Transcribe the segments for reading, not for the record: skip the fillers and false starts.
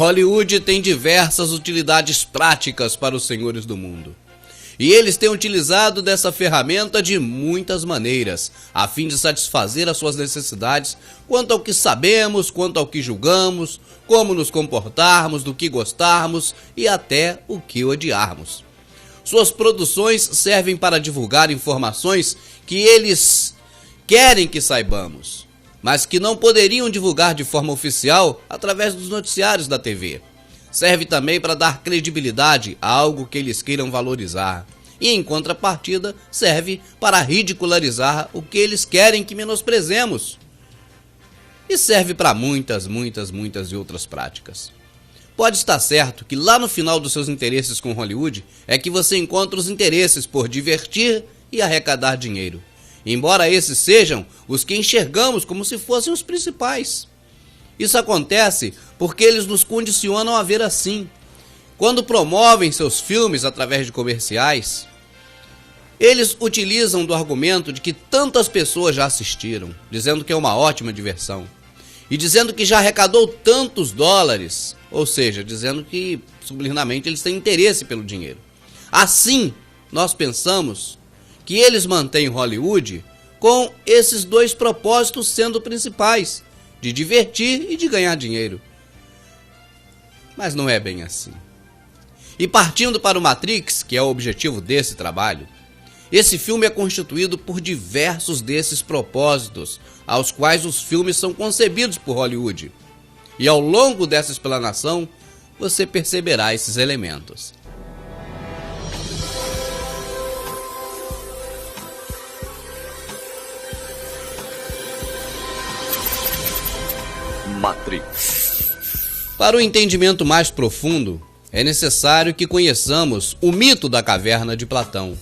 Hollywood tem diversas utilidades práticas para os senhores do mundo. E eles têm utilizado dessa ferramenta de muitas maneiras, a fim de satisfazer as suas necessidades quanto ao que sabemos, quanto ao que julgamos, como nos comportarmos, do que gostarmos e até o que odiarmos. Suas produções servem para divulgar informações que eles querem que saibamos, mas que não poderiam divulgar de forma oficial através dos noticiários da TV. Serve também para dar credibilidade a algo que eles queiram valorizar. E, em contrapartida, serve para ridicularizar o que eles querem que menosprezemos. E serve para muitas e outras práticas. Pode estar certo que lá no final dos seus interesses com Hollywood é que você encontra os interesses por divertir e arrecadar dinheiro. Embora esses sejam os que enxergamos como se fossem os principais. Isso acontece porque eles nos condicionam a ver assim. Quando promovem seus filmes através de comerciais, eles utilizam do argumento de que tantas pessoas já assistiram, dizendo que é uma ótima diversão, e dizendo que já arrecadou tantos dólares, ou seja, dizendo que subliminarmente eles têm interesse pelo dinheiro. Assim, nós pensamos que eles mantêm Hollywood com esses dois propósitos sendo principais, de divertir e de ganhar dinheiro. Mas não é bem assim. E partindo para o Matrix, que é o objetivo desse trabalho, esse filme é constituído por diversos desses propósitos, aos quais os filmes são concebidos por Hollywood. E ao longo dessa explanação, você perceberá esses elementos. Matrix. Para o entendimento mais profundo, é necessário que conheçamos o mito da caverna de Platão.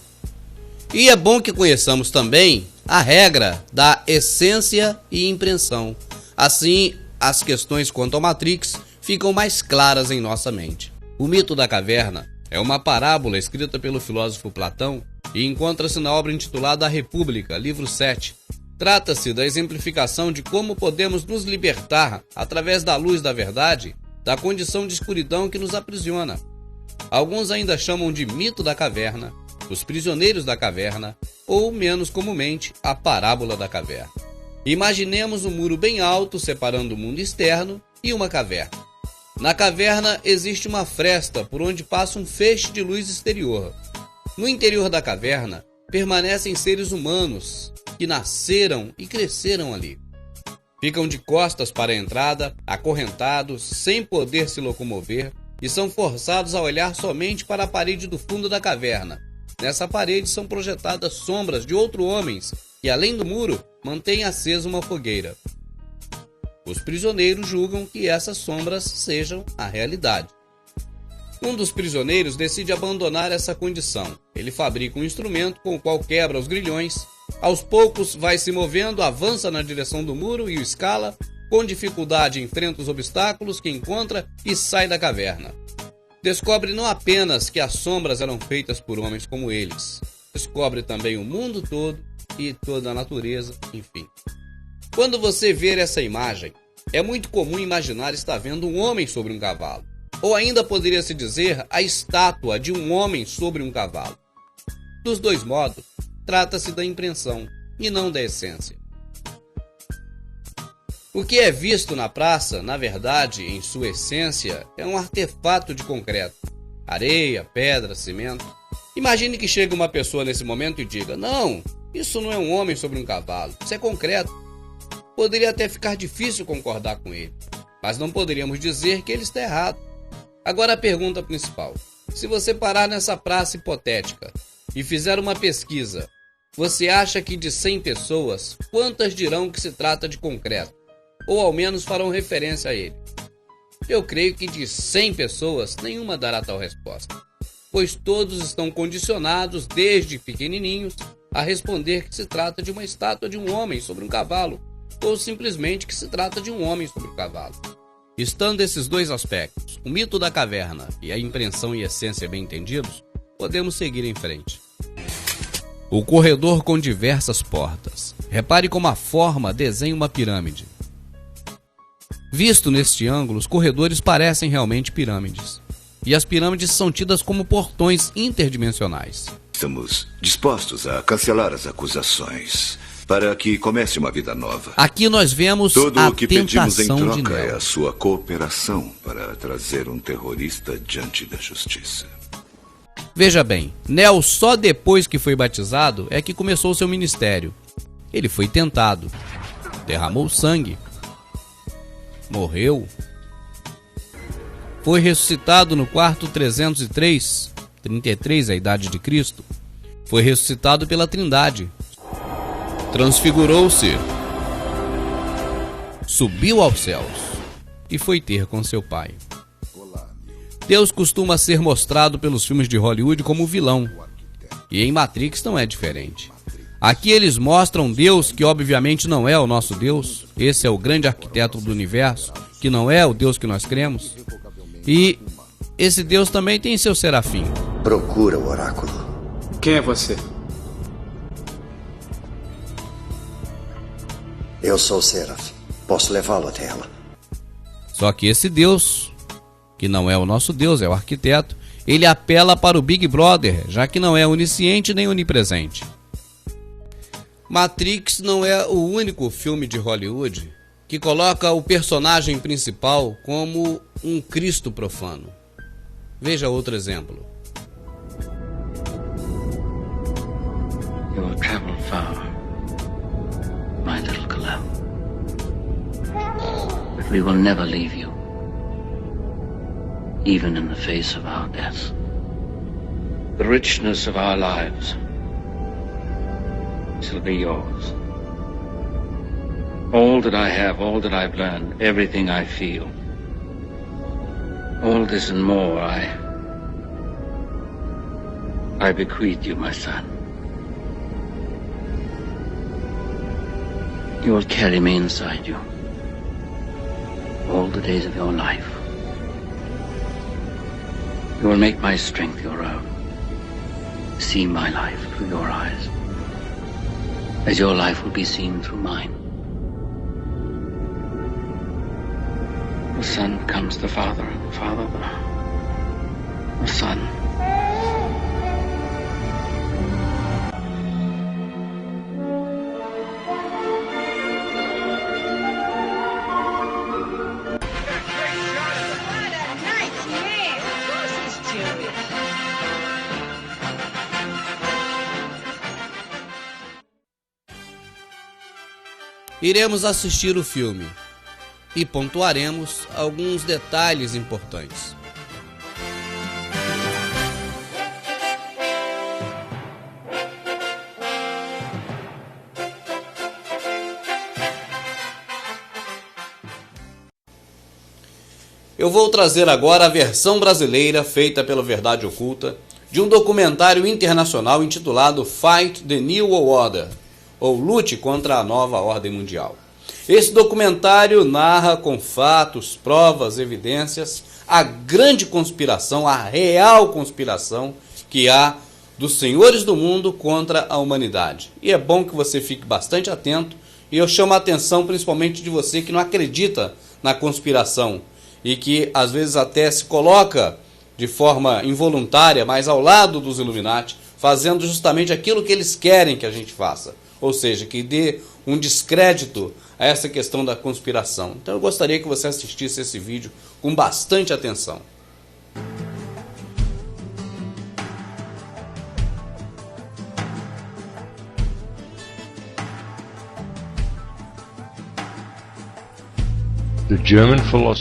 E é bom que conheçamos também a regra da essência e impressão. Assim, as questões quanto ao Matrix ficam mais claras em nossa mente. O mito da caverna é uma parábola escrita pelo filósofo Platão e encontra-se na obra intitulada A República, livro 7. Trata-se da exemplificação de como podemos nos libertar, através da luz da verdade, da condição de escuridão que nos aprisiona. Alguns ainda chamam de mito da caverna, os prisioneiros da caverna, ou, menos comumente, a parábola da caverna. Imaginemos um muro bem alto separando o mundo externo e uma caverna. Na caverna existe uma fresta por onde passa um feixe de luz exterior. No interior da caverna permanecem seres humanos que nasceram e cresceram ali. Ficam de costas para a entrada, acorrentados, sem poder se locomover, e são forçados a olhar somente para a parede do fundo da caverna. Nessa parede são projetadas sombras de outros homens que, além do muro, mantêm acesa uma fogueira. Os prisioneiros julgam que essas sombras sejam a realidade. Um dos prisioneiros decide abandonar essa condição. Ele fabrica um instrumento com o qual quebra os grilhões. Aos poucos vai se movendo, avança na direção do muro e o escala. Com dificuldade enfrenta os obstáculos que encontra e sai da caverna. Descobre não apenas que as sombras eram feitas por homens como eles. Descobre também o mundo todo e toda a natureza, enfim. Quando você ver essa imagem, é muito comum imaginar estar vendo um homem sobre um cavalo. Ou ainda poderia se dizer a estátua de um homem sobre um cavalo. Dos dois modos, trata-se da impressão e não da essência. O que é visto na praça, na verdade, em sua essência, é um artefato de concreto. Areia, pedra, cimento. Imagine que chega uma pessoa nesse momento e diga: não, isso não é um homem sobre um cavalo, isso é concreto. Poderia até ficar difícil concordar com ele, mas não poderíamos dizer que ele está errado. Agora a pergunta principal: se você parar nessa praça hipotética e fizer uma pesquisa, você acha que de 100 pessoas, quantas dirão que se trata de concreto? Ou ao menos farão referência a ele? Eu creio que de 100 pessoas, nenhuma dará tal resposta, pois todos estão condicionados, desde pequenininhos, a responder que se trata de uma estátua de um homem sobre um cavalo, ou simplesmente que se trata de um homem sobre um cavalo. Estando esses dois aspectos, o mito da caverna e a impressão e essência bem entendidos, podemos seguir em frente. O corredor com diversas portas. Repare como a forma desenha uma pirâmide. Visto neste ângulo, os corredores parecem realmente pirâmides. E as pirâmides são tidas como portões interdimensionais. Estamos dispostos a cancelar as acusações para que comece uma vida nova. Aqui nós vemos Tudo a o que pedimos em tentação de troca é Neo. a sua cooperação para trazer um terrorista diante da justiça. Veja bem, Neo só depois que foi batizado é que começou seu ministério. Ele foi tentado, derramou sangue, morreu, foi ressuscitado no quarto 303, 33 a idade de Cristo, foi ressuscitado pela Trindade, transfigurou-se, subiu aos céus e foi ter com seu Pai. Deus costuma ser mostrado pelos filmes de Hollywood como vilão, e em Matrix não é diferente. Aqui eles mostram Deus que obviamente não é o nosso Deus, esse é o grande arquiteto do universo, que não é o Deus que nós cremos, e esse Deus também tem seu serafim. Procura o oráculo. Quem é você? Eu sou o Serafim. Posso levá-lo até ela. Só que esse Deus, que não é o nosso Deus, é o arquiteto, ele apela para o Big Brother, já que não é onisciente nem onipresente. Matrix não é o único filme de Hollywood que coloca o personagem principal como um Cristo profano. Veja outro exemplo. You will travel far, my little Kal-El. But we will never leave you, even in the face of our death. The richness of our lives shall be yours. All that I have, all that I've learned, everything I feel, all this and more I bequeath you, my son. You will carry me inside you all the days of your life. You will make my strength your own. See my life through your eyes, as your life will be seen through mine. The Son comes the Father, and the Father the Son. Iremos assistir o filme e pontuaremos alguns detalhes importantes. Eu vou trazer agora a versão brasileira feita pela Verdade Oculta de um documentário internacional intitulado Fight the New Order, ou Lute contra a Nova Ordem Mundial. Esse documentário narra com fatos, provas, evidências a grande conspiração, a real conspiração que há dos senhores do mundo contra a humanidade. E é bom que você fique bastante atento, e eu chamo a atenção principalmente de você que não acredita na conspiração e que às vezes até se coloca de forma involuntária, mas ao lado dos Illuminati, fazendo justamente aquilo que eles querem que a gente faça. Ou seja, que dê um descrédito a essa questão da conspiração. Então eu gostaria que você assistisse esse vídeo com bastante atenção.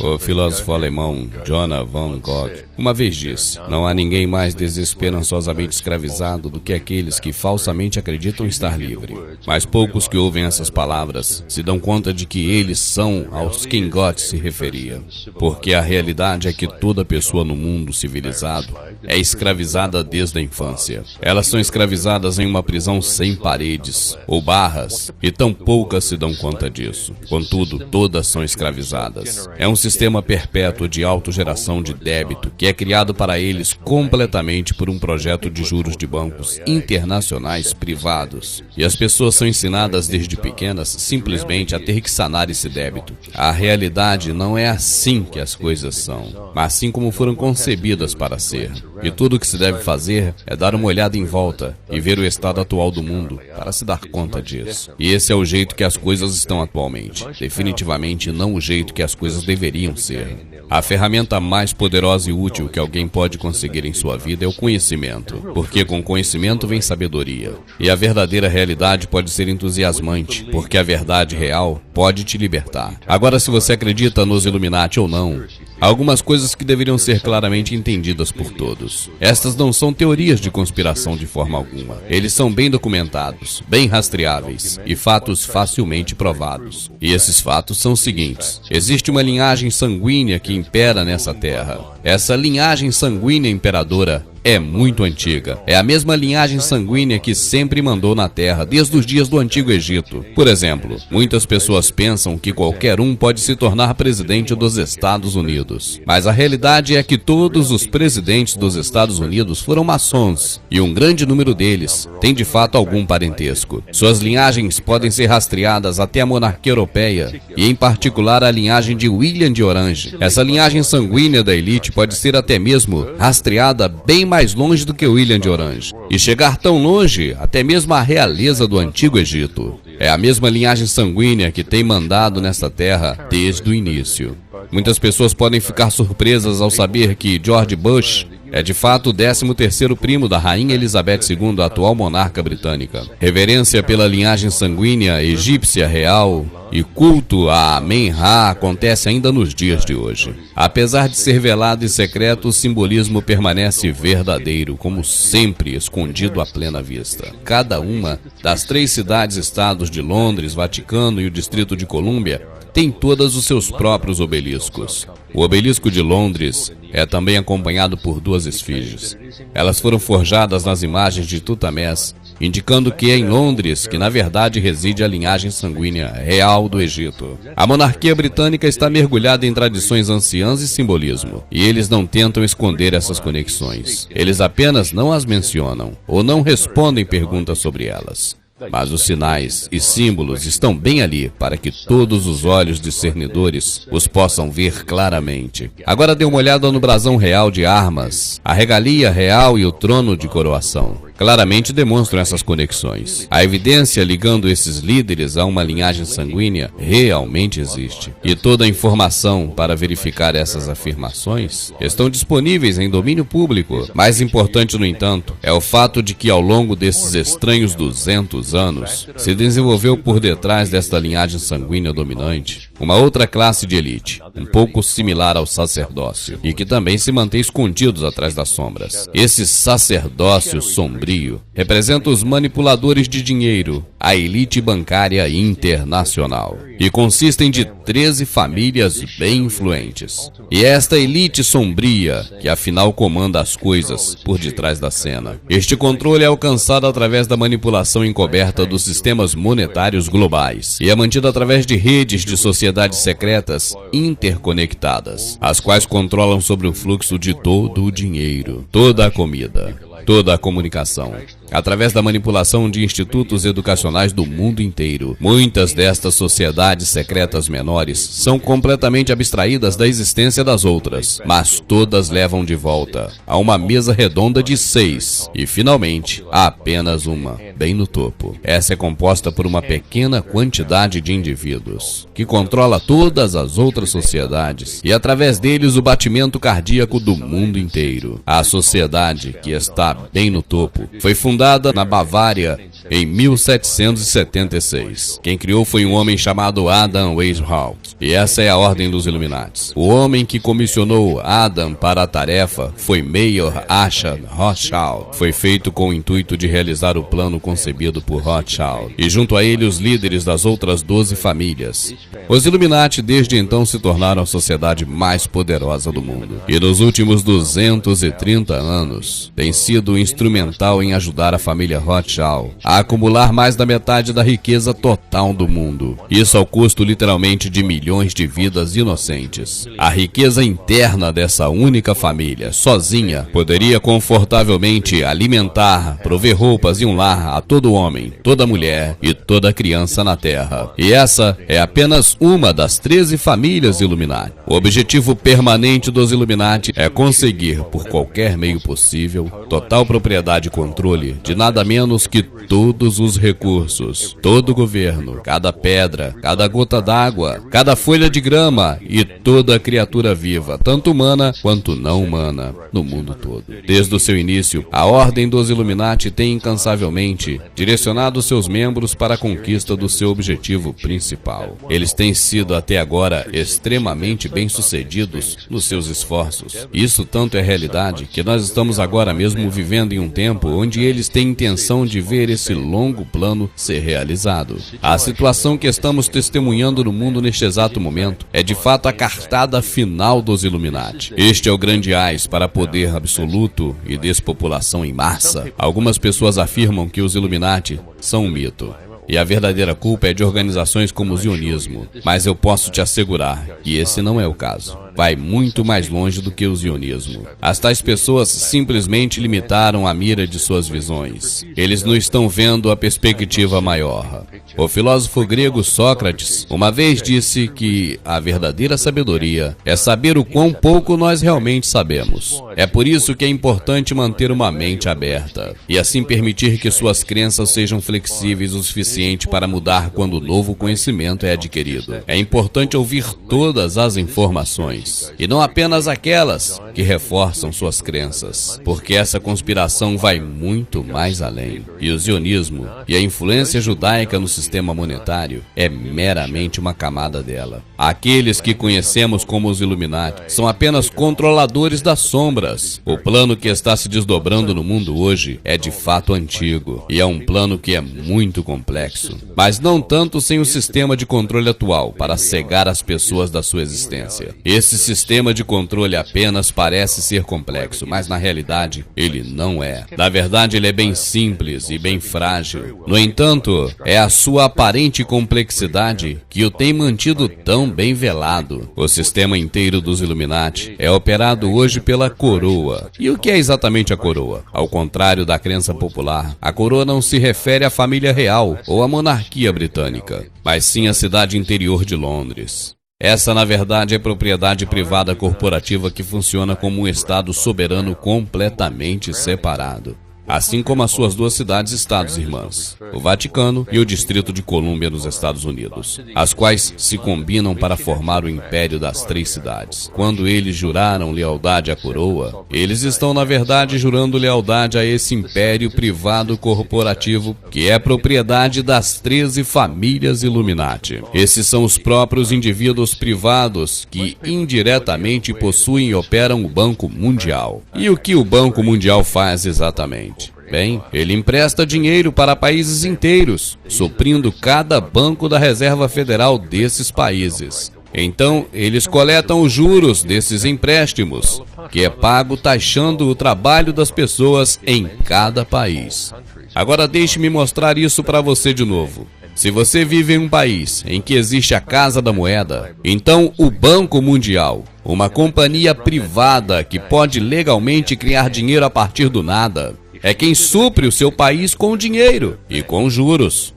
O filósofo alemão Johann von Goethe uma vez disse: não há ninguém mais desesperançosamente escravizado do que aqueles que falsamente acreditam estar livre. Mas poucos que ouvem essas palavras se dão conta de que eles são aos quem Goethe se referia. Porque a realidade é que toda pessoa no mundo civilizado é escravizada desde a infância. Elas são escravizadas em uma prisão sem paredes ou barras, e tão poucas se dão conta disso. Contudo, todas são escravizadas. É um sistema perpétuo de autogeração de débito que é criado para eles completamente por um projeto de juros de bancos internacionais privados. E as pessoas são ensinadas desde pequenas simplesmente a ter que sanar esse débito. A realidade não é assim que as coisas são, mas assim como foram concebidas para ser. E tudo o que se deve fazer é dar uma olhada em volta e ver o estado atual do mundo para se dar conta disso. E esse é o jeito que as coisas estão atualmente. Definitivamente não o jeito que as coisas deveriam ser. A ferramenta mais poderosa e útil que alguém pode conseguir em sua vida é o conhecimento, porque com conhecimento vem sabedoria. E a verdadeira realidade pode ser entusiasmante, porque a verdade real pode te libertar. Agora, se você acredita nos Illuminati ou não, há algumas coisas que deveriam ser claramente entendidas por todos. Estas não são teorias de conspiração de forma alguma. Eles são bem documentados, bem rastreáveis e fatos facilmente provados. E esses fatos são os seguintes: existe uma linhagem sanguínea que impera nessa terra. Essa linhagem sanguínea imperadora é muito antiga. É a mesma linhagem sanguínea que sempre mandou na Terra desde os dias do Antigo Egito. Por exemplo, muitas pessoas pensam que qualquer um pode se tornar presidente dos Estados Unidos. Mas a realidade é que todos os presidentes dos Estados Unidos foram maçons, e um grande número deles tem de fato algum parentesco. Suas linhagens podem ser rastreadas até a monarquia europeia, e em particular a linhagem de William de Orange. Essa linhagem sanguínea da elite pode ser até mesmo rastreada bem mais longe do que William de Orange, e chegar tão longe até mesmo a realeza do Antigo Egito. É a mesma linhagem sanguínea que tem mandado nesta terra desde o início. Muitas pessoas podem ficar surpresas ao saber que George Bush é de fato o 13º primo da Rainha Elizabeth II, a atual monarca britânica. Reverência pela linhagem sanguínea egípcia real e culto a Amen-Ra acontece ainda nos dias de hoje. Apesar de ser velado e secreto, o simbolismo permanece verdadeiro, como sempre escondido à plena vista. Cada uma das 3 cidades-estados de Londres, Vaticano e o Distrito de Colômbia tem todos os seus próprios obeliscos. O obelisco de Londres é também acompanhado por 2 esfinges. Elas foram forjadas nas imagens de Tutamés, indicando que é em Londres que na verdade reside a linhagem sanguínea real do Egito. A monarquia britânica está mergulhada em tradições anciãs e simbolismo, e eles não tentam esconder essas conexões. Eles apenas não as mencionam, ou não respondem perguntas sobre elas. Mas os sinais e símbolos estão bem ali para que todos os olhos discernidores os possam ver claramente. Agora dê uma olhada no brasão real de armas, a regalia real e o trono de coroação. Claramente demonstram essas conexões. A evidência ligando esses líderes a uma linhagem sanguínea realmente existe. E toda a informação para verificar essas afirmações estão disponíveis em domínio público. Mais importante, no entanto, é o fato de que ao longo desses estranhos 200 anos, se desenvolveu por detrás desta linhagem sanguínea dominante uma outra classe de elite, um pouco similar ao sacerdócio, e que também se mantém escondidos atrás das sombras. Esse sacerdócio sombrio representa os manipuladores de dinheiro, a elite bancária internacional, e consistem de 13 famílias bem influentes. E é esta elite sombria que afinal comanda as coisas por detrás da cena. Este controle é alcançado através da manipulação encoberta dos sistemas monetários globais e é mantido através de redes de sociedades secretas interconectadas, as quais controlam sobre o fluxo de todo o dinheiro, toda a comida, toda a comunicação, através da manipulação de institutos educacionais do mundo inteiro. Muitas destas sociedades secretas menores são completamente abstraídas da existência das outras, mas todas levam de volta a uma mesa redonda de 6 e, finalmente, há apenas uma, bem no topo. Essa é composta por uma pequena quantidade de indivíduos, que controla todas as outras sociedades e, através deles, o batimento cardíaco do mundo inteiro. A sociedade, que está bem no topo, foi fundada na Bavária em 1776. Quem criou foi um homem chamado Adam Weishaupt. E essa é a ordem dos Illuminati. O homem que comissionou Adam para a tarefa foi Mayer Achard Rothschild. Foi feito com o intuito de realizar o plano concebido por Rothschild, e junto a ele os líderes das outras 12 famílias. Os Illuminati desde então se tornaram a sociedade mais poderosa do mundo. E nos últimos 230 anos, tem sido instrumental em ajudar a família Rothschild a a acumular mais da metade da riqueza total do mundo. Isso ao custo literalmente de milhões de vidas inocentes. A riqueza interna dessa única família, sozinha, poderia confortavelmente alimentar, prover roupas e um lar a todo homem, toda mulher e toda criança na Terra. E essa é apenas uma das 13 famílias Illuminati. O objetivo permanente dos Illuminati é conseguir, por qualquer meio possível, total propriedade e controle de nada menos que todos os recursos, todo o governo, cada pedra, cada gota d'água, cada folha de grama e toda criatura viva, tanto humana quanto não humana, no mundo todo. Desde o seu início, a Ordem dos Illuminati tem incansavelmente direcionado seus membros para a conquista do seu objetivo principal. Eles têm sido até agora extremamente bem-sucedidos nos seus esforços. Isso tanto é realidade que nós estamos agora mesmo vivendo em um tempo onde eles têm intenção de ver esse longo plano ser realizado. A situação que estamos testemunhando no mundo neste exato momento é de fato a cartada final dos Illuminati. Este é o grande ás para poder absoluto e despopulação em massa. Algumas pessoas afirmam que os Illuminati são um mito. E a verdadeira culpa é de organizações como o zionismo. Mas eu posso te assegurar que esse não é o caso. Vai muito mais longe do que o zionismo. As tais pessoas simplesmente limitaram a mira de suas visões. Eles não estão vendo a perspectiva maior. O filósofo grego Sócrates uma vez disse que a verdadeira sabedoria é saber o quão pouco nós realmente sabemos. É por isso que é importante manter uma mente aberta e assim permitir que suas crenças sejam flexíveis o suficiente para mudar quando o novo conhecimento é adquirido. É importante ouvir todas as informações e não apenas aquelas que reforçam suas crenças, porque essa conspiração vai muito mais além. E o zionismo e a influência judaica no sistema monetário é meramente uma camada dela. Aqueles que conhecemos como os Illuminati são apenas controladores das sombras. O plano que está se desdobrando no mundo hoje é de fato antigo e é um plano que é muito complexo, mas não tanto sem o sistema de controle atual para cegar as pessoas da sua existência. Esse sistema de controle apenas parece ser complexo, mas na realidade ele não é. Na verdade ele é bem simples e bem frágil. No entanto, é a sua aparente complexidade que o tem mantido tão bem velado. O sistema inteiro dos Illuminati é operado hoje pela coroa. E o que é exatamente a coroa? Ao contrário da crença popular, a coroa não se refere à família real ou à monarquia britânica, mas sim à cidade interior de Londres. Essa, na verdade, é propriedade privada corporativa que funciona como um estado soberano completamente separado. Assim como as suas duas cidades-estados irmãs, o Vaticano e o Distrito de Colômbia nos Estados Unidos, as quais se combinam para formar o Império das Três Cidades. Quando eles juraram lealdade à coroa, eles estão na verdade jurando lealdade a esse império privado corporativo que é propriedade das 13 famílias Illuminati. Esses são os próprios indivíduos privados que indiretamente possuem e operam o Banco Mundial. E o que o Banco Mundial faz exatamente? Bem, ele empresta dinheiro para países inteiros, suprindo cada banco da Reserva Federal desses países. Então, eles coletam os juros desses empréstimos, que é pago taxando o trabalho das pessoas em cada país. Agora deixe-me mostrar isso para você de novo. Se você vive em um país em que existe a Casa da Moeda, então o Banco Mundial, uma companhia privada que pode legalmente criar dinheiro a partir do nada, é quem supre o seu país com dinheiro e com juros.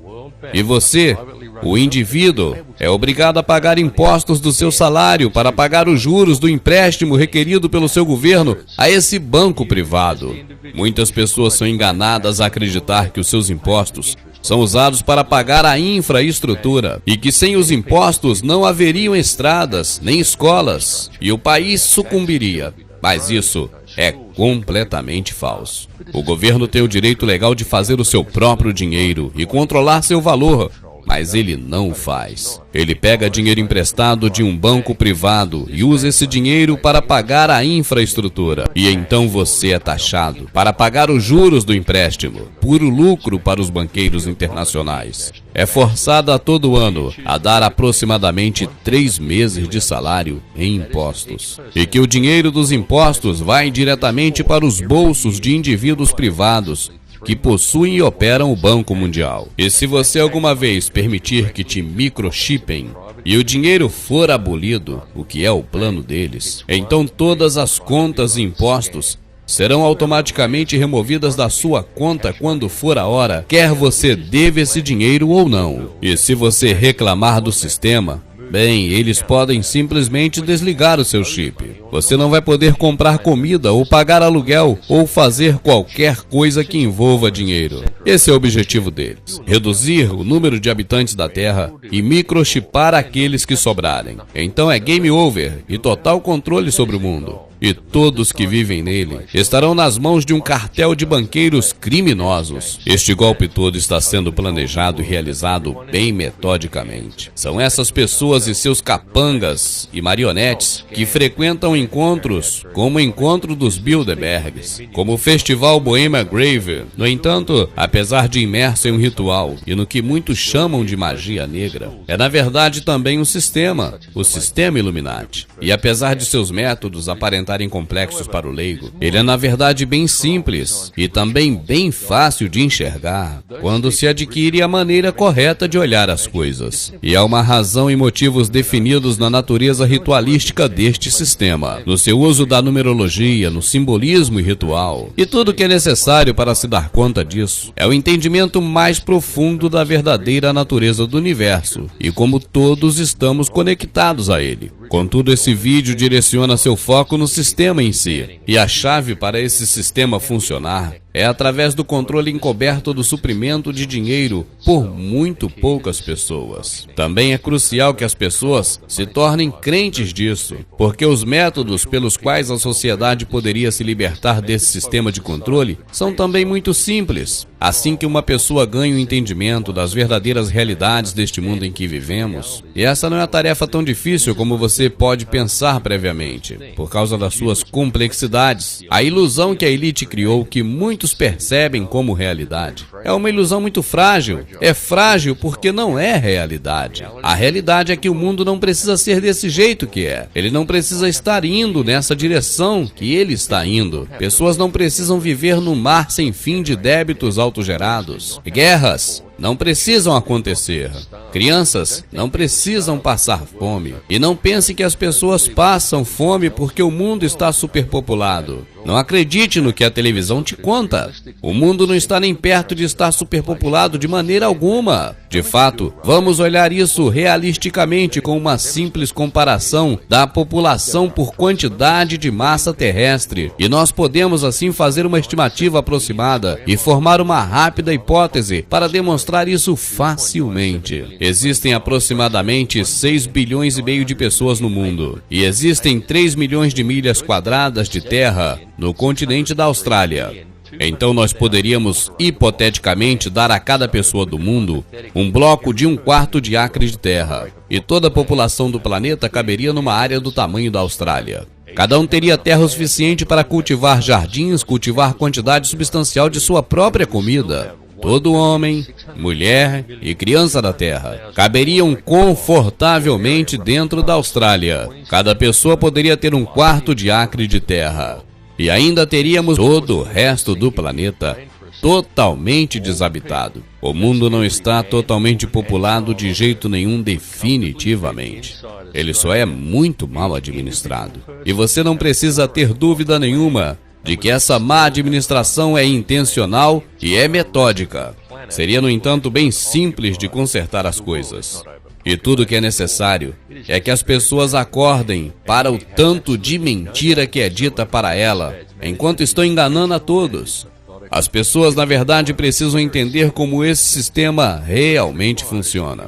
E você, o indivíduo, é obrigado a pagar impostos do seu salário para pagar os juros do empréstimo requerido pelo seu governo a esse banco privado. Muitas pessoas são enganadas a acreditar que os seus impostos são usados para pagar a infraestrutura e que sem os impostos não haveriam estradas nem escolas e o país sucumbiria. Mas isso é completamente falso. O governo tem o direito legal de fazer o seu próprio dinheiro e controlar seu valor, mas ele não o faz. Ele pega dinheiro emprestado de um banco privado e usa esse dinheiro para pagar a infraestrutura. E então você é taxado para pagar os juros do empréstimo, puro lucro para os banqueiros internacionais. É forçado a todo ano a dar aproximadamente 3 meses de salário em impostos. E que o dinheiro dos impostos vai diretamente para os bolsos de indivíduos privados que possuem e operam o Banco Mundial. E se você alguma vez permitir que te microchipem e o dinheiro for abolido, o que é o plano deles, então todas as contas e impostos serão automaticamente removidas da sua conta quando for a hora, quer você deva esse dinheiro ou não. E se você reclamar do sistema, bem, eles podem simplesmente desligar o seu chip. Você não vai poder comprar comida ou pagar aluguel ou fazer qualquer coisa que envolva dinheiro. Esse é o objetivo deles: reduzir o número de habitantes da Terra e microchipar aqueles que sobrarem. Então é game over e total controle sobre o mundo. E todos que vivem nele estarão nas mãos de um cartel de banqueiros criminosos. Este golpe todo está sendo planejado e realizado bem metodicamente. São essas pessoas e seus capangas e marionetes que frequentam encontros como o encontro dos Bilderbergs, como o Festival Bohemia Grave. No entanto, apesar de imerso em um ritual e no que muitos chamam de magia negra, é na verdade também um sistema, o sistema Illuminati. E apesar de seus métodos aparentarem complexos para o leigo, ele é na verdade bem simples e também bem fácil de enxergar quando se adquire a maneira correta de olhar as coisas. E há uma razão e motivos definidos na natureza ritualística deste sistema, no seu uso da numerologia, no simbolismo e ritual. E tudo o que é necessário para se dar conta disso é o entendimento mais profundo da verdadeira natureza do universo e como todos estamos conectados a ele. Contudo, esse vídeo direciona seu foco no sistema em si, e a chave para esse sistema funcionar é através do controle encoberto do suprimento de dinheiro por muito poucas pessoas. Também é crucial que as pessoas se tornem crentes disso, porque os métodos pelos quais a sociedade poderia se libertar desse sistema de controle são também muito simples. Assim que uma pessoa ganha o entendimento das verdadeiras realidades deste mundo em que vivemos, e essa não é uma tarefa tão difícil como você pode pensar previamente, por causa das suas complexidades, a ilusão que a elite criou que muitos percebem como realidade é uma ilusão muito frágil. É frágil porque não é realidade. A realidade é que o mundo não precisa ser desse jeito que é. Ele não precisa estar indo nessa direção que ele está indo. Pessoas não precisam viver no mar sem fim de débitos autogerados. Guerras não precisam acontecer. Crianças não precisam passar fome. E não pense que as pessoas passam fome porque o mundo está superpopulado. Não acredite no que a televisão te conta. O mundo não está nem perto de estar superpopulado de maneira alguma. De fato, vamos olhar isso realisticamente com uma simples comparação da população por quantidade de massa terrestre. E nós podemos assim fazer uma estimativa aproximada e formar uma rápida hipótese para demonstrar isso facilmente. Existem aproximadamente 6 bilhões e meio de pessoas no mundo. E existem 3 milhões de milhas quadradas de terra no continente da Austrália. Então nós poderíamos, hipoteticamente, dar a cada pessoa do mundo um bloco de 1/4 de acre de terra. E toda a população do planeta caberia numa área do tamanho da Austrália. Cada um teria terra o suficiente para cultivar jardins, cultivar quantidade substancial de sua própria comida. Todo homem, mulher e criança da Terra caberiam confortavelmente dentro da Austrália. Cada pessoa poderia ter 1/4 de acre de terra. E ainda teríamos todo o resto do planeta totalmente desabitado. O mundo não está totalmente populado de jeito nenhum definitivamente. Ele só é muito mal administrado. E você não precisa ter dúvida nenhuma de que essa má administração é intencional e é metódica. Seria, no entanto, bem simples de consertar as coisas. E tudo que é necessário é que as pessoas acordem para o tanto de mentira que é dita para ela, enquanto estão enganando a todos. As pessoas, na verdade, precisam entender como esse sistema realmente funciona.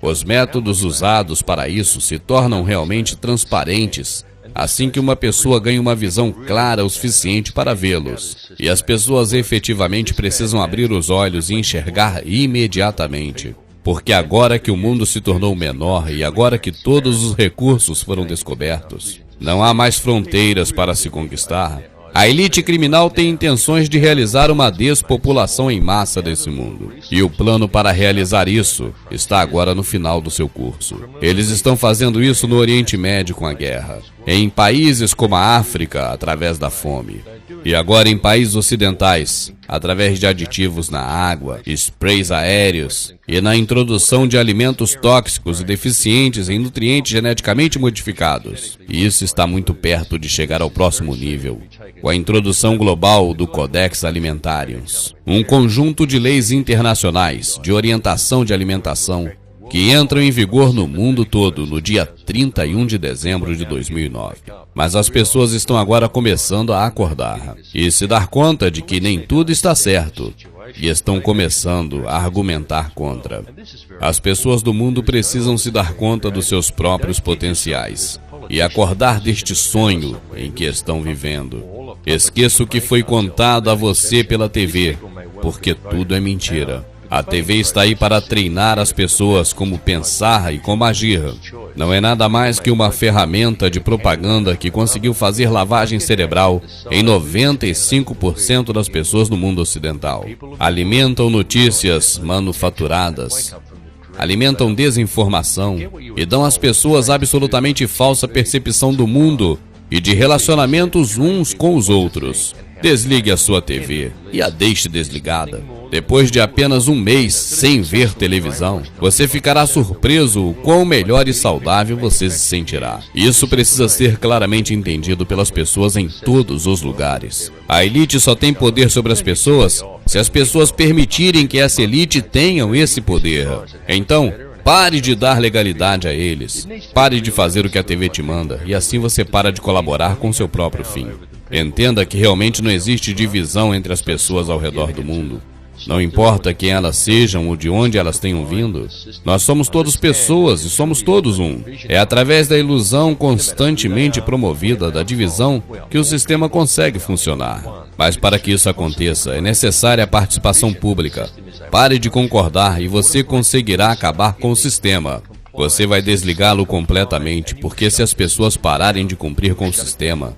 Os métodos usados para isso se tornam realmente transparentes assim que uma pessoa ganha uma visão clara o suficiente para vê-los. E as pessoas efetivamente precisam abrir os olhos e enxergar imediatamente. Porque agora que o mundo se tornou menor e agora que todos os recursos foram descobertos, não há mais fronteiras para se conquistar. A elite criminal tem intenções de realizar uma despopulação em massa desse mundo. E o plano para realizar isso está agora no final do seu curso. Eles estão fazendo isso no Oriente Médio com a guerra, em países como a África através da fome, e agora em países ocidentais através de aditivos na água, sprays aéreos e na introdução de alimentos tóxicos e deficientes em nutrientes geneticamente modificados. E isso está muito perto de chegar ao próximo nível, com a introdução global do Codex Alimentarius, um conjunto de leis internacionais de orientação de alimentação que entram em vigor no mundo todo no dia 31 de dezembro de 2009. Mas as pessoas estão agora começando a acordar e se dar conta de que nem tudo está certo, e estão começando a argumentar contra. As pessoas do mundo precisam se dar conta dos seus próprios potenciais e acordar deste sonho em que estão vivendo. Esqueça o que foi contado a você pela TV, porque tudo é mentira. A TV está aí para treinar as pessoas como pensar e como agir. Não é nada mais que uma ferramenta de propaganda que conseguiu fazer lavagem cerebral em 95% das pessoas no mundo ocidental. Alimentam notícias manufaturadas, alimentam desinformação e dão às pessoas absolutamente falsa percepção do mundo e de relacionamentos uns com os outros. Desligue a sua TV e a deixe desligada. Depois de apenas um mês sem ver televisão, você ficará surpreso o quão melhor e saudável você se sentirá. Isso precisa ser claramente entendido pelas pessoas em todos os lugares. A elite só tem poder sobre as pessoas se as pessoas permitirem que essa elite tenham esse poder. Então, pare de dar legalidade a eles. Pare de fazer o que a TV te manda, e assim você para de colaborar com seu próprio fim. Entenda que realmente não existe divisão entre as pessoas ao redor do mundo. Não importa quem elas sejam ou de onde elas tenham vindo, nós somos todos pessoas e somos todos um. É através da ilusão constantemente promovida da divisão que o sistema consegue funcionar. Mas para que isso aconteça, é necessária a participação pública. Pare de concordar e você conseguirá acabar com o sistema. Você vai desligá-lo completamente, porque se as pessoas pararem de cumprir com o sistema,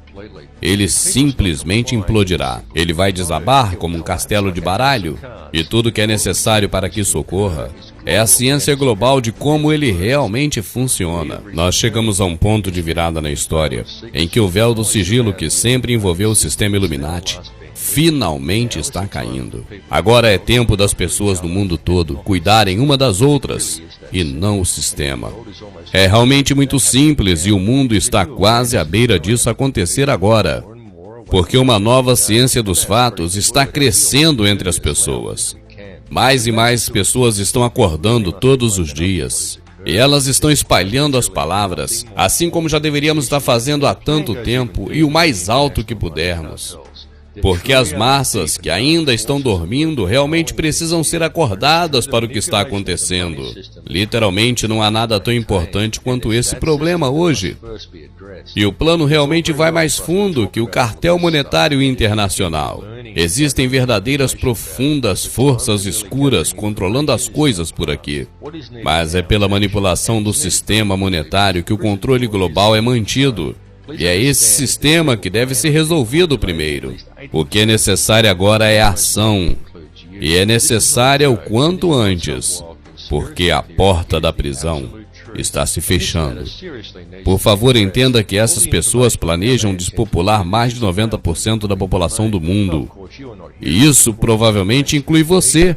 ele simplesmente implodirá. Ele vai desabar como um castelo de baralho. E tudo que é necessário para que isso ocorra é a ciência global de como ele realmente funciona. Nós chegamos a um ponto de virada na história em que o véu do sigilo que sempre envolveu o sistema Illuminati finalmente está caindo. Agora é tempo das pessoas do mundo todo cuidarem uma das outras e não o sistema. É realmente muito simples e o mundo está quase à beira disso acontecer agora, porque uma nova ciência dos fatos está crescendo entre as pessoas. Mais e mais pessoas estão acordando todos os dias. E elas estão espalhando as palavras, assim como já deveríamos estar fazendo há tanto tempo e o mais alto que pudermos. Porque as massas que ainda estão dormindo realmente precisam ser acordadas para o que está acontecendo. Literalmente não há nada tão importante quanto esse problema hoje. E o plano realmente vai mais fundo que o cartel monetário internacional. Existem verdadeiras profundas forças escuras controlando as coisas por aqui. Mas é pela manipulação do sistema monetário que o controle global é mantido. E é esse sistema que deve ser resolvido primeiro. O que é necessário agora é ação. E é necessária o quanto antes, porque a porta da prisão está se fechando. Por favor, entenda que essas pessoas planejam despopular mais de 90% da população do mundo. E isso provavelmente inclui você.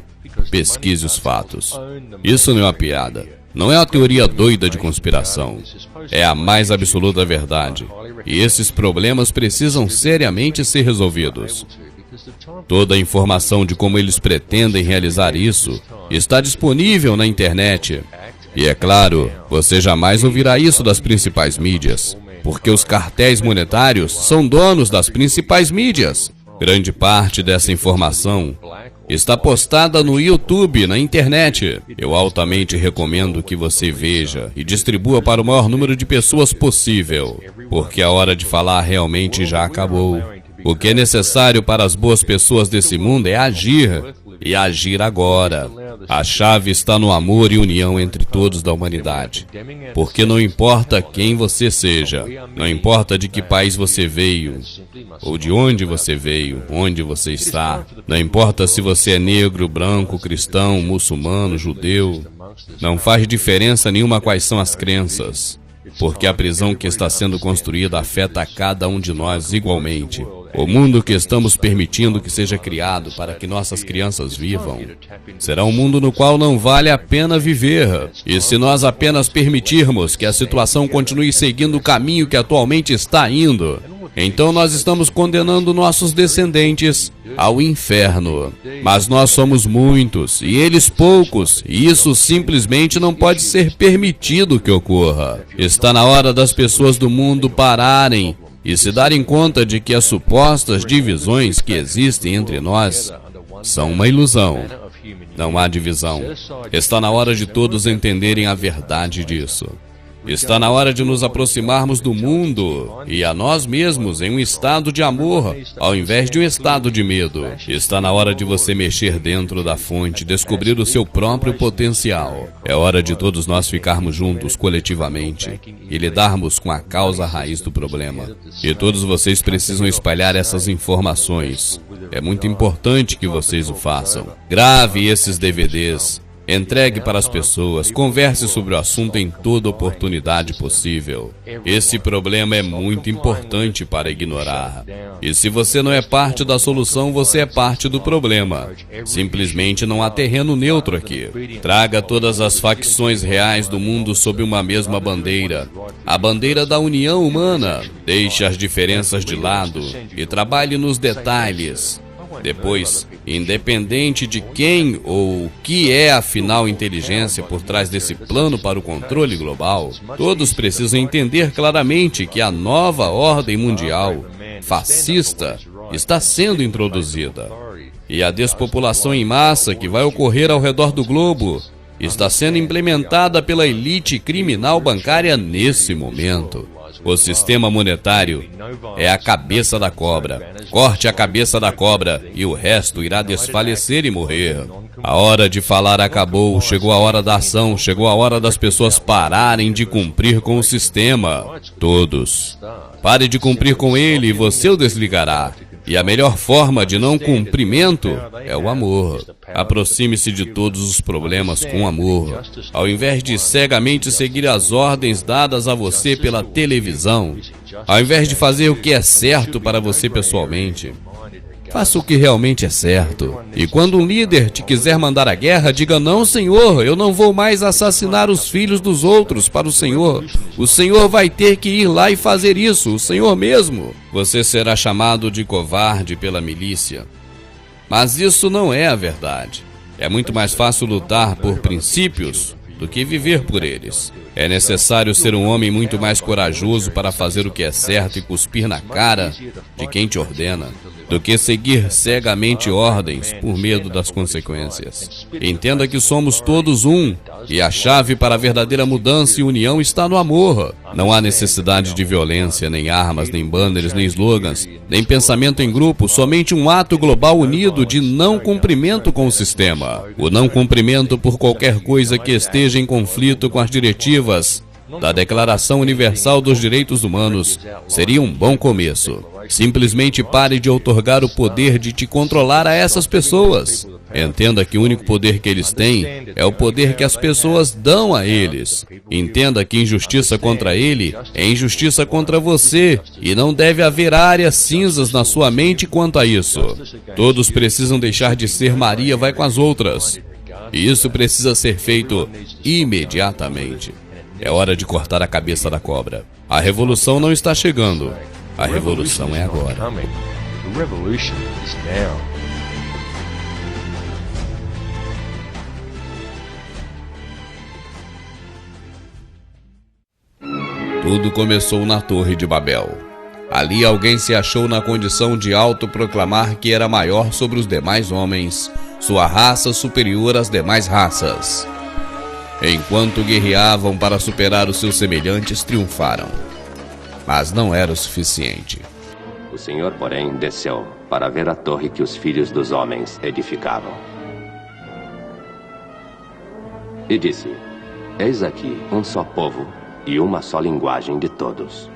Pesquise os fatos. Isso não é uma piada. Não é uma teoria doida de conspiração. É a mais absoluta verdade. E esses problemas precisam seriamente ser resolvidos. Toda a informação de como eles pretendem realizar isso está disponível na internet. E é claro, você jamais ouvirá isso das principais mídias, porque os cartéis monetários são donos das principais mídias. Grande parte dessa informação está postada no YouTube, na internet. Eu altamente recomendo que você veja e distribua para o maior número de pessoas possível, porque a hora de falar realmente já acabou. O que é necessário para as boas pessoas desse mundo é agir, e agir agora. A chave está no amor e união entre todos da humanidade. Porque não importa quem você seja, não importa de que país você veio, ou de onde você veio, onde você está, não importa se você é negro, branco, cristão, muçulmano, judeu, não faz diferença nenhuma quais são as crenças, porque a prisão que está sendo construída afeta a cada um de nós igualmente. O mundo que estamos permitindo que seja criado para que nossas crianças vivam será um mundo no qual não vale a pena viver. E se nós apenas permitirmos que a situação continue seguindo o caminho que atualmente está indo, então nós estamos condenando nossos descendentes ao inferno. Mas nós somos muitos e eles poucos, e isso simplesmente não pode ser permitido que ocorra. Está na hora das pessoas do mundo pararem e se darem conta de que as supostas divisões que existem entre nós são uma ilusão. Não há divisão. Está na hora de todos entenderem a verdade disso. Está na hora de nos aproximarmos do mundo e a nós mesmos em um estado de amor, ao invés de um estado de medo. Está na hora de você mexer dentro da fonte, descobrir o seu próprio potencial. É hora de todos nós ficarmos juntos coletivamente e lidarmos com a causa raiz do problema. E todos vocês precisam espalhar essas informações. É muito importante que vocês o façam. Grave esses DVDs. Entregue para as pessoas, converse sobre o assunto em toda oportunidade possível. Esse problema é muito importante para ignorar. E se você não é parte da solução, você é parte do problema. Simplesmente não há terreno neutro aqui. Traga todas as facções reais do mundo sob uma mesma bandeira. A bandeira da união humana. Deixe as diferenças de lado e trabalhe nos detalhes. Depois, independente de quem ou o que é a final inteligência por trás desse plano para o controle global, todos precisam entender claramente que a nova ordem mundial fascista está sendo introduzida. E a despopulação em massa que vai ocorrer ao redor do globo está sendo implementada pela elite criminal bancária nesse momento. O sistema monetário é a cabeça da cobra. Corte a cabeça da cobra e o resto irá desfalecer e morrer. A hora de falar acabou, chegou a hora da ação, chegou a hora das pessoas pararem de cumprir com o sistema. Todos. Pare de cumprir com ele e você o desligará. E a melhor forma de não cumprimento é o amor. Aproxime-se de todos os problemas com amor, ao invés de cegamente seguir as ordens dadas a você pela televisão, ao invés de fazer o que é certo para você pessoalmente. Faça o que realmente é certo. E quando um líder te quiser mandar a guerra, diga: não, Senhor, eu não vou mais assassinar os filhos dos outros para o Senhor. O Senhor vai ter que ir lá e fazer isso, o Senhor mesmo. Você será chamado de covarde pela milícia. Mas isso não é a verdade. É muito mais fácil lutar por princípios do que viver por eles. É necessário ser um homem muito mais corajoso para fazer o que é certo e cuspir na cara de quem te ordena, do que seguir cegamente ordens por medo das consequências. Entenda que somos todos um, e a chave para a verdadeira mudança e união está no amor. Não há necessidade de violência, nem armas, nem banners, nem slogans, nem pensamento em grupo, somente um ato global unido de não cumprimento com o sistema. O não cumprimento por qualquer coisa que esteja em conflito com as diretivas da Declaração Universal dos Direitos Humanos seria um bom começo. Simplesmente pare de outorgar o poder de te controlar a essas pessoas. Entenda que o único poder que eles têm é o poder que as pessoas dão a eles. Entenda que injustiça contra ele é injustiça contra você, e não deve haver áreas cinzas na sua mente quanto a isso. Todos precisam deixar de ser Maria vai com as outras. E isso precisa ser feito imediatamente. É hora de cortar a cabeça da cobra. A revolução não está chegando. A revolução é agora. Tudo começou na Torre de Babel. Ali alguém se achou na condição de autoproclamar que era maior sobre os demais homens, sua raça superior às demais raças. Enquanto guerreavam para superar os seus semelhantes, triunfaram. Mas não era o suficiente. O Senhor, porém, desceu para ver a torre que os filhos dos homens edificavam. E disse: eis aqui um só povo e uma só linguagem de todos.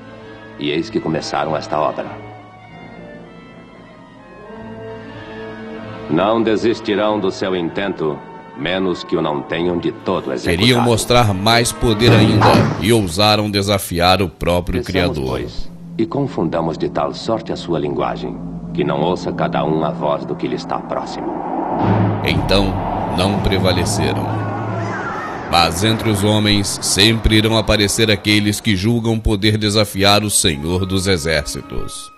E eis que começaram esta obra. Não desistirão do seu intento, menos que o não tenham de todo executado. Queriam mostrar mais poder ainda e ousaram desafiar o próprio Criador. Pois, e confundamos de tal sorte a sua linguagem, que não ouça cada um a voz do que lhe está próximo. Então não prevaleceram. Mas entre os homens sempre irão aparecer aqueles que julgam poder desafiar o Senhor dos Exércitos.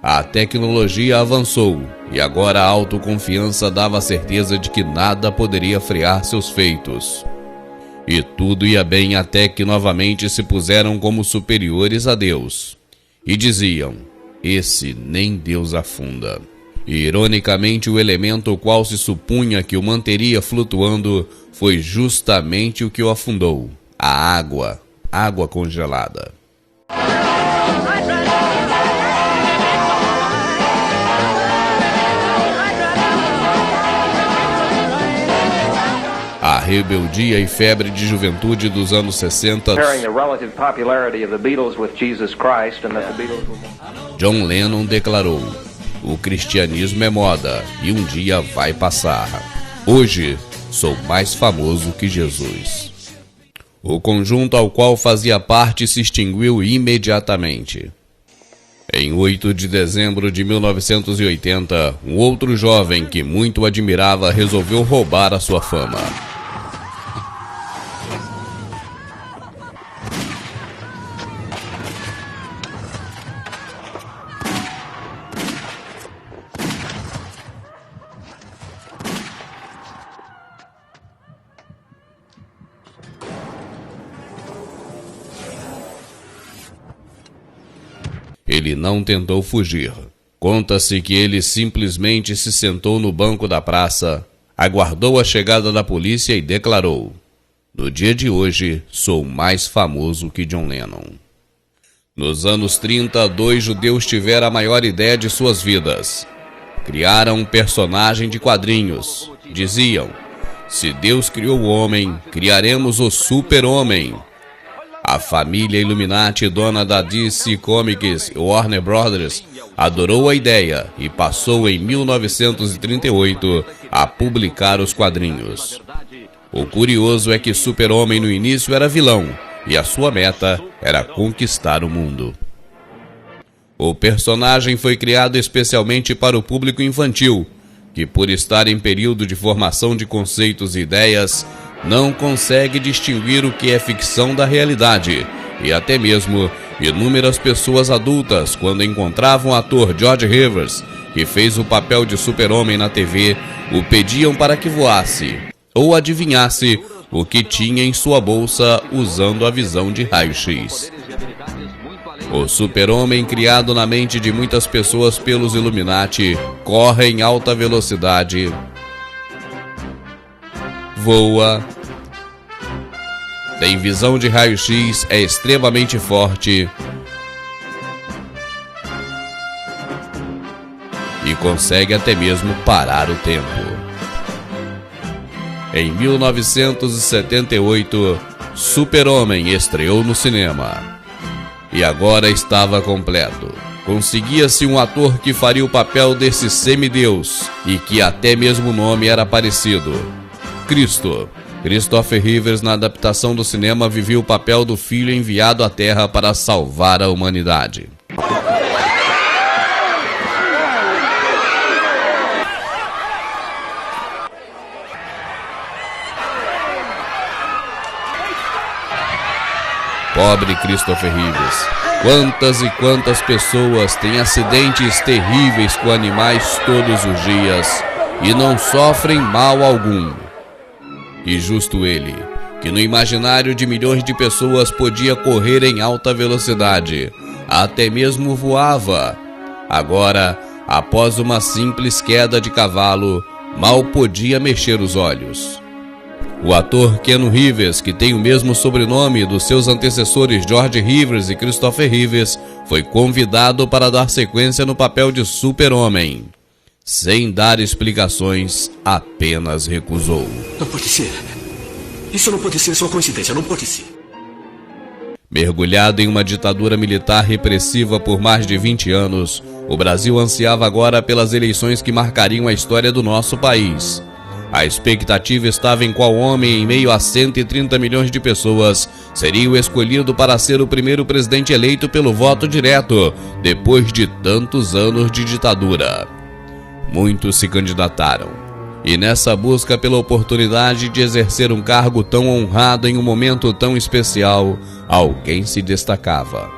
A tecnologia avançou e agora a autoconfiança dava a certeza de que nada poderia frear seus feitos. E tudo ia bem até que novamente se puseram como superiores a Deus. E diziam, esse nem Deus afunda. E, ironicamente, o elemento o qual se supunha que o manteria flutuando foi justamente o que o afundou, a água congelada. A rebeldia e febre de juventude dos anos 60. John Lennon declarou: o cristianismo é moda e um dia vai passar. Hoje sou mais famoso que Jesus. O conjunto ao qual fazia parte se extinguiu imediatamente. Em 8 de dezembro de 1980, um outro jovem que muito admirava resolveu roubar a sua fama. Ele não tentou fugir. Conta-se que ele simplesmente se sentou no banco da praça, aguardou a chegada da polícia e declarou: no dia de hoje, sou mais famoso que John Lennon. Nos anos 30, 2 judeus tiveram a maior ideia de suas vidas. Criaram um personagem de quadrinhos. Diziam: se Deus criou o homem, criaremos o super-homem. A família Illuminati, dona da DC Comics e Warner Brothers, adorou a ideia e passou em 1938 a publicar os quadrinhos. O curioso é que Super-Homem no início era vilão e a sua meta era conquistar o mundo. O personagem foi criado especialmente para o público infantil, que por estar em período de formação de conceitos e ideias, não consegue distinguir o que é ficção da realidade, e até mesmo inúmeras pessoas adultas, quando encontravam o ator George Rivers, que fez o papel de Super-Homem na TV, o pediam para que voasse, ou adivinhasse o que tinha em sua bolsa usando a visão de raio-x. O Super-Homem, criado na mente de muitas pessoas pelos Illuminati, corre em alta velocidade, voa, tem visão de raio-x, é extremamente forte e consegue até mesmo parar o tempo. Em 1978, Super-Homem estreou no cinema e agora estava completo. Conseguia-se um ator que faria o papel desse semideus e que até mesmo o nome era parecido: Cristo. Christopher Rivers, na adaptação do cinema, vivia o papel do filho enviado à Terra para salvar a humanidade. Pobre Christopher Rivers. Quantas e quantas pessoas têm acidentes terríveis com animais todos os dias e não sofrem mal algum. E justo ele, que no imaginário de milhões de pessoas podia correr em alta velocidade, até mesmo voava. Agora, após uma simples queda de cavalo, mal podia mexer os olhos. O ator Keanu Reeves, que tem o mesmo sobrenome dos seus antecessores George Rivers e Christopher Reeves, foi convidado para dar sequência no papel de Super-Homem. Sem dar explicações, apenas recusou. Não pode ser. Isso não pode ser só coincidência, não pode ser. Mergulhado em uma ditadura militar repressiva por mais de 20 anos, o Brasil ansiava agora pelas eleições que marcariam a história do nosso país. A expectativa estava em qual homem, em meio a 130 milhões de pessoas, seria o escolhido para ser o primeiro presidente eleito pelo voto direto, depois de tantos anos de ditadura. Muitos se candidataram, e nessa busca pela oportunidade de exercer um cargo tão honrado em um momento tão especial, alguém se destacava.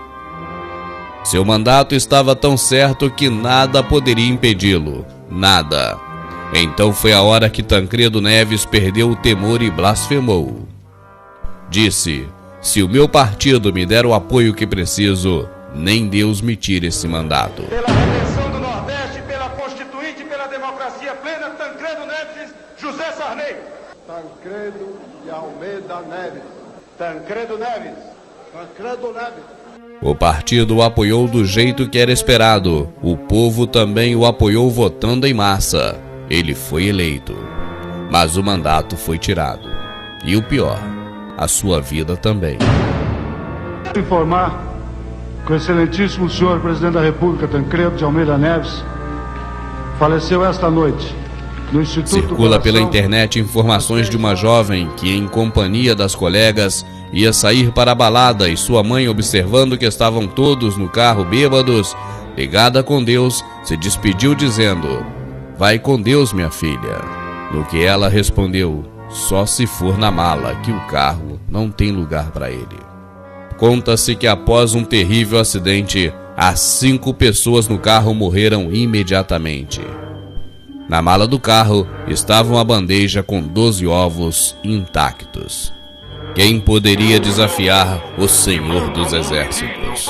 Seu mandato estava tão certo que nada poderia impedi-lo, nada. Então foi a hora que Tancredo Neves perdeu o temor e blasfemou. Disse: se o meu partido me der o apoio que preciso, nem Deus me tire esse mandato. Pela redenção do Nordeste, pela Constituinte e pela democracia plena, Tancredo Neves, José Sarney. Tancredo de Almeida Neves. Tancredo Neves. Tancredo Neves. O partido o apoiou do jeito que era esperado. O povo também o apoiou votando em massa. Ele foi eleito, mas o mandato foi tirado. E o pior, a sua vida também. Informar que o excelentíssimo senhor presidente da República, Tancredo de Almeida Neves, faleceu esta noite no Instituto Circula pela internet informações de uma jovem que, em companhia das colegas, ia sair para a balada e sua mãe, observando que estavam todos no carro bêbados, ligada com Deus, se despediu dizendo: vai com Deus, minha filha. No que ela respondeu: só se for na mala, que o carro não tem lugar para ele. Conta-se que após um terrível acidente, as 5 pessoas no carro morreram imediatamente. Na mala do carro estava uma bandeja com 12 ovos intactos. Quem poderia desafiar o Senhor dos Exércitos?